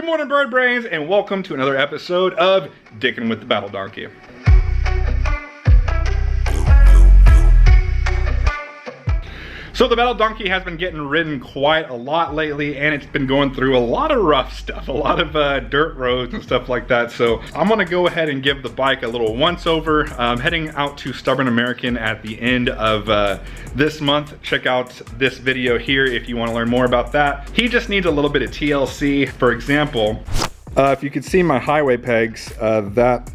morning, bird brains, and welcome to another episode of Dickin' with the Battle Donkey. So the Battle Donkey has been getting ridden quite a lot lately, and it's been going through a lot of rough stuff, a lot of dirt roads and stuff like that. So I'm gonna go ahead and give the bike a little once over. I'm heading out to Stubborn American at the end of this month. Check out this video here if you wanna learn more about that. He just needs a little bit of TLC. For example, if you can see my highway pegs, that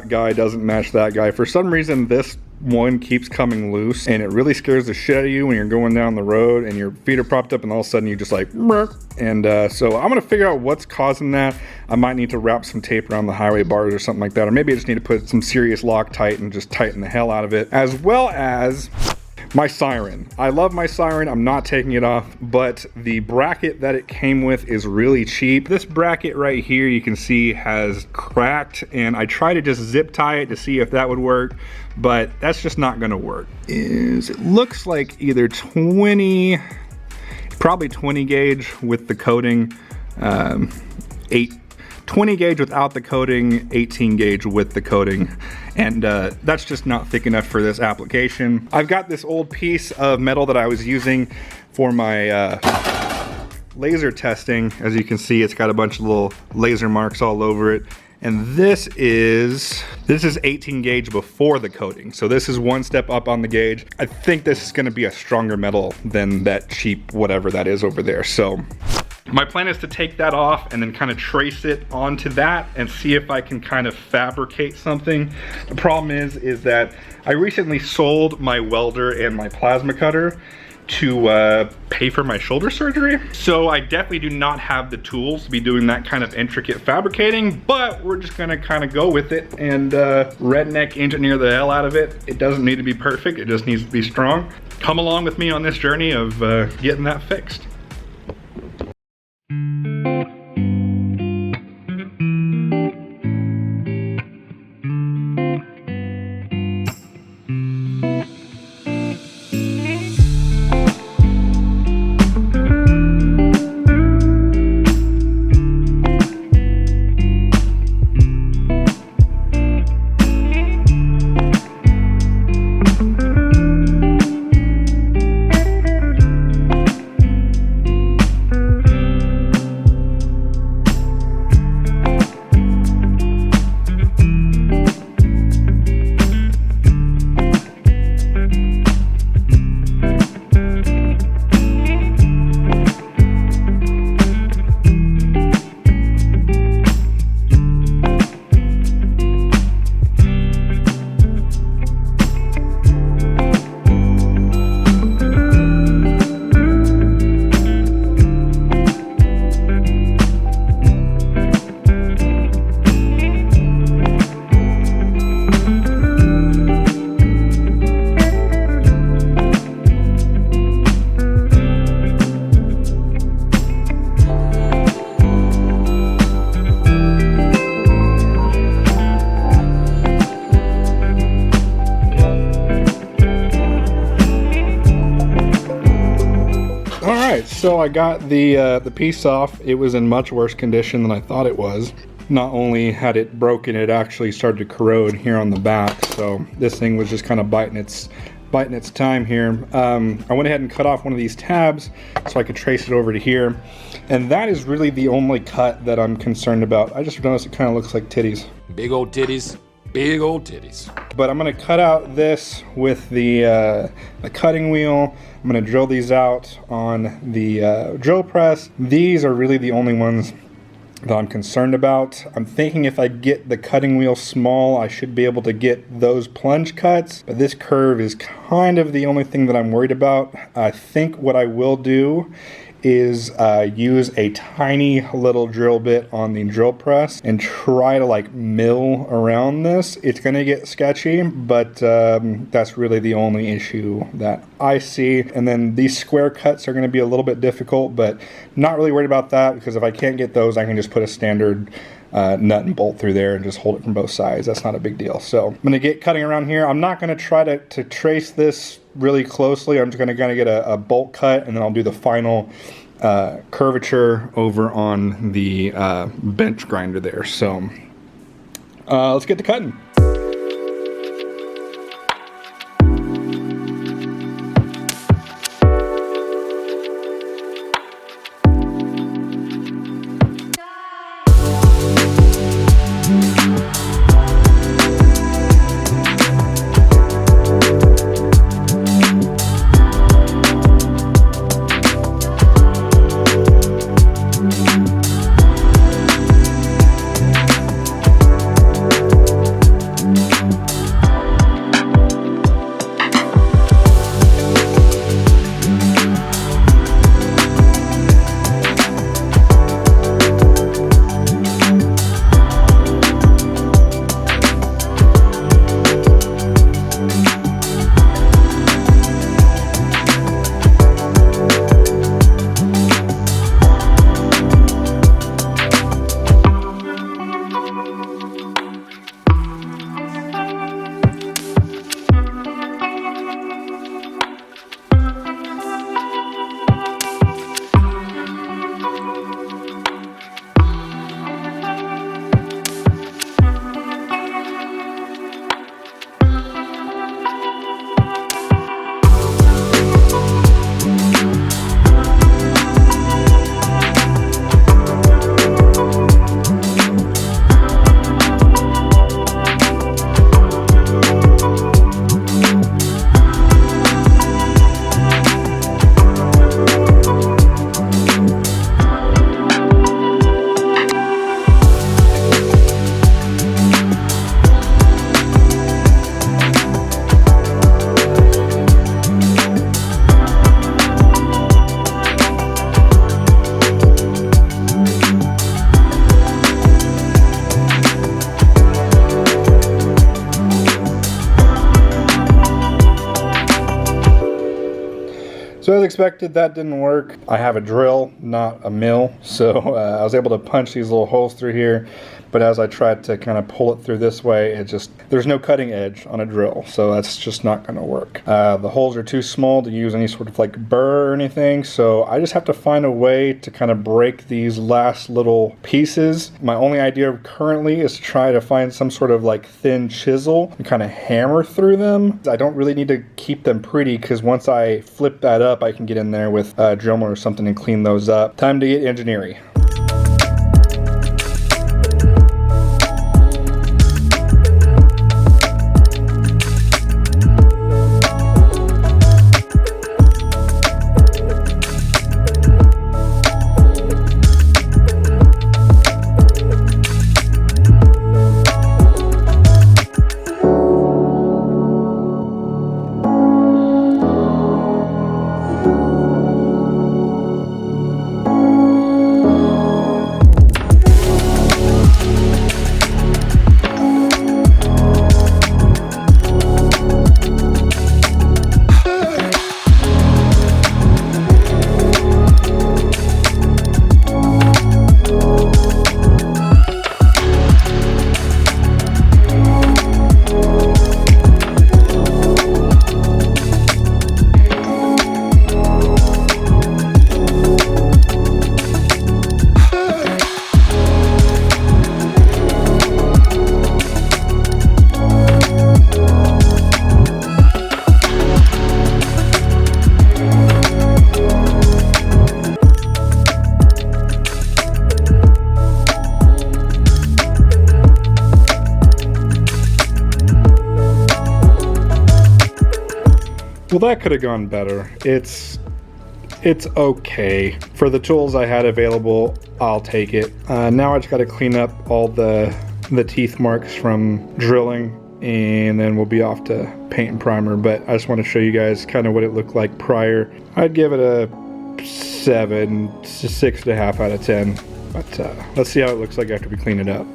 guy doesn't match that guy. For some reason, this one keeps coming loose, and it really scares the shit out of you when you're going down the road and your feet are propped up and all of a sudden you just like, and so I'm gonna figure out what's causing that. I might need to wrap some tape around the highway bars or something like that, or maybe I just need to put some serious Loctite and just tighten the hell out of it, as well as my siren. I love my siren, I'm not taking it off, but the bracket that it came with is really cheap. This bracket right here, you can see, has cracked, and I tried to just zip tie it to see if that would work, but that's just not gonna work. It looks like either 20, probably 20 gauge with the coating, 20 gauge without the coating, 18 gauge with the coating, and that's just not thick enough for this application. I've got this old piece of metal that I was using for my laser testing. As you can see, it's got a bunch of little laser marks all over it, and this is 18 gauge before the coating, so this is one step up on the gauge. I think this is going to be a stronger metal than that cheap whatever that is over there. So my plan is to take that off and then kind of trace it onto that and see if I can kind of fabricate something. The problem is that I recently sold my welder and my plasma cutter to pay for my shoulder surgery. So I definitely do not have the tools to be doing that kind of intricate fabricating, but we're just gonna kind of go with it and redneck engineer the hell out of it. It doesn't need to be perfect, it just needs to be strong. Come along with me on this journey of getting that fixed. So I got the piece off. It was in much worse condition than I thought it was. Not only had it broken, it actually started to corrode here on the back. So this thing was just kind of biting its time here. I went ahead and cut off one of these tabs so I could trace it over to here. And that is really the only cut that I'm concerned about. I just noticed it kind of looks like titties. Big old titties. Big old titties. But I'm gonna cut out this with the cutting wheel. I'm gonna drill these out on the drill press. These are really the only ones that I'm concerned about. I'm thinking if I get the cutting wheel small, I should be able to get those plunge cuts, but this curve is kind of the only thing that I'm worried about. I think what I will do is use a tiny little drill bit on the drill press and try to like mill around this. It's gonna get sketchy, but that's really the only issue that I see. And then these square cuts are gonna be a little bit difficult, but not really worried about that, because if I can't get those, I can just put a standard nut and bolt through there and just hold it from both sides. That's not a big deal. So I'm gonna get cutting around here. I'm not gonna try to trace this really closely. I'm just gonna get a bolt cut, and then I'll do the final curvature over on the bench grinder there. So let's get to cutting. So as expected, that didn't work. I have a drill, not a mill, so I was able to punch these little holes through here, but as I tried to kind of pull it through this way, there's no cutting edge on a drill, so that's just not going to work. The holes are too small to use any sort of like burr or anything, so I just have to find a way to kind of break these last little pieces. My only idea currently is to try to find some sort of like thin chisel and kind of hammer through them. I don't really need to keep them pretty, because once I flip that up, I can get in there with a Dremel or something and clean those up. Time to get engineering. Well, that could have gone better. It's okay. For the tools I had available, I'll take it. Now I just got to clean up all the teeth marks from drilling, and then we'll be off to paint and primer. But I just want to show you guys kind of what it looked like prior. I'd give it a 7, 6.5 out of 10. But let's see how it looks like after we clean it up.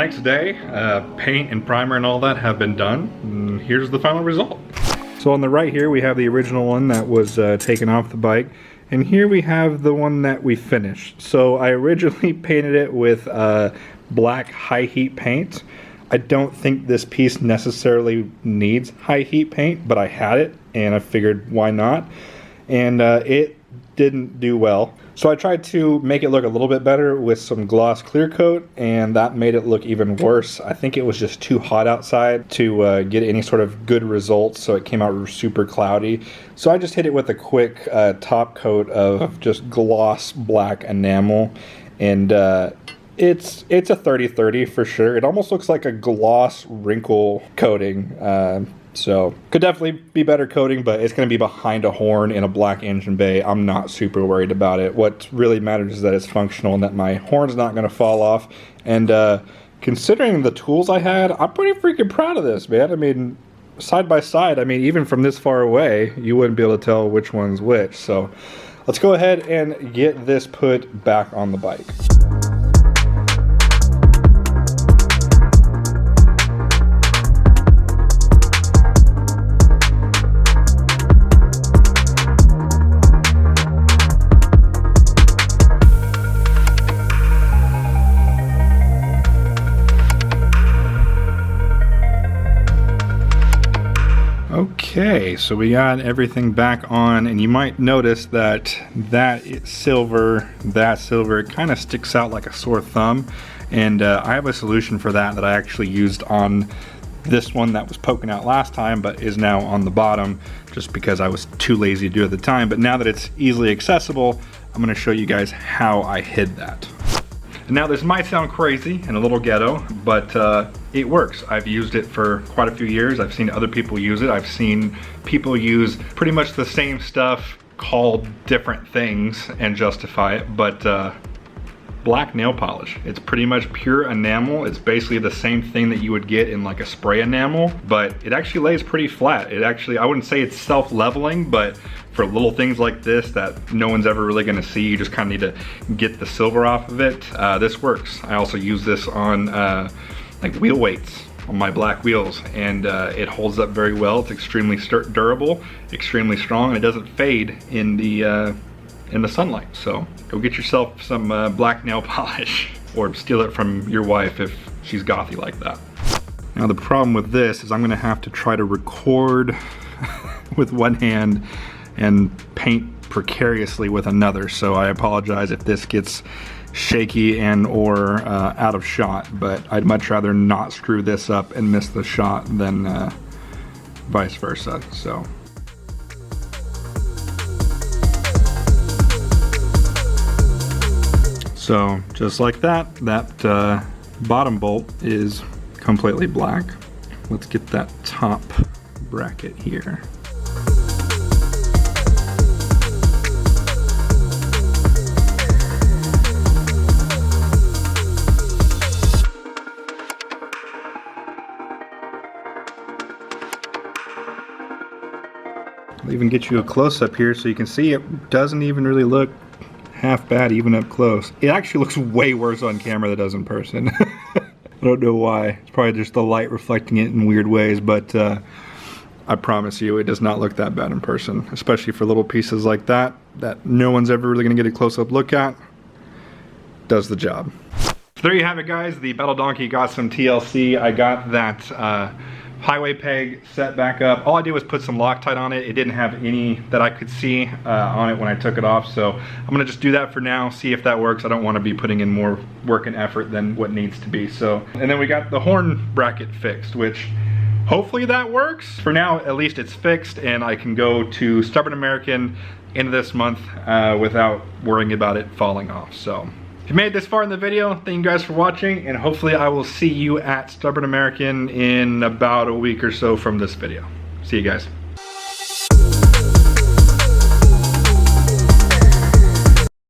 next day. Paint and primer and all that have been done. And here's the final result. So on the right here we have the original one that was taken off the bike. And here we have the one that we finished. So I originally painted it with black high heat paint. I don't think this piece necessarily needs high heat paint, but I had it and I figured why not. And it didn't do well. So I tried to make it look a little bit better with some gloss clear coat, and that made it look even worse. I think it was just too hot outside to get any sort of good results, so it came out super cloudy. So I just hit it with a quick top coat of just gloss black enamel, and it's a 30-30 for sure. It almost looks like a gloss wrinkle coating. So could definitely be better coating, but it's going to be behind a horn in a black engine bay. I'm not super worried about it. What really matters is that it's functional and that my horn's not going to fall off. And considering the tools I had, I'm pretty freaking proud of this, man. I mean, side by side, I mean, even from this far away, you wouldn't be able to tell which one's which. So let's go ahead and get this put back on the bike. Okay, so we got everything back on, and you might notice that silver kind of sticks out like a sore thumb, and I have a solution for that I actually used on this one that was poking out last time but is now on the bottom just because I was too lazy to do it at the time. But now that it's easily accessible, I'm going to show you guys how I hid that. Now this might sound crazy and a little ghetto, but it works. I've used it for quite a few years. I've seen other people use it. I've seen people use pretty much the same stuff called different things and justify it, but black nail polish. It's pretty much pure enamel. It's basically the same thing that you would get in like a spray enamel, but it actually lays pretty flat. It actually, I wouldn't say it's self-leveling, but for little things like this that no one's ever really gonna see, you just kind of need to get the silver off of it. This works. I also use this on like wheel weights on my black wheels, and it holds up very well. It's extremely durable, extremely strong, and it doesn't fade in the sunlight. So go get yourself some black nail polish or steal it from your wife if she's gothy like that. Now the problem with this is I'm gonna have to try to record with one hand and paint precariously with another, so I apologize if this gets shaky and or out of shot, but I'd much rather not screw this up and miss the shot than vice versa. So just like that, that bottom bolt is completely black. Let's get that top bracket here. I'll even get you a close-up here so you can see it doesn't even really look half bad even up close. It actually looks way worse on camera than it does in person. I don't know why. It's probably just the light reflecting it in weird ways, but I promise you it does not look that bad in person, especially for little pieces like that no one's ever really gonna get a close-up look at. Does the job. So there you have it, guys. The Battle Donkey got some TLC. I got that highway peg set back up. All I did was put some Loctite on it. It didn't have any that I could see on it when I took it off, so I'm gonna just do that for now, see if that works. I don't want to be putting in more work and effort than what needs to be. So, and then we got the horn bracket fixed, which hopefully that works. For now, at least it's fixed, and I can go to Stubborn American end of this month without worrying about it falling off. So if you made it this far in the video, thank you guys for watching, and hopefully I will see you at Stubborn American in about a week or so from this video. See you guys.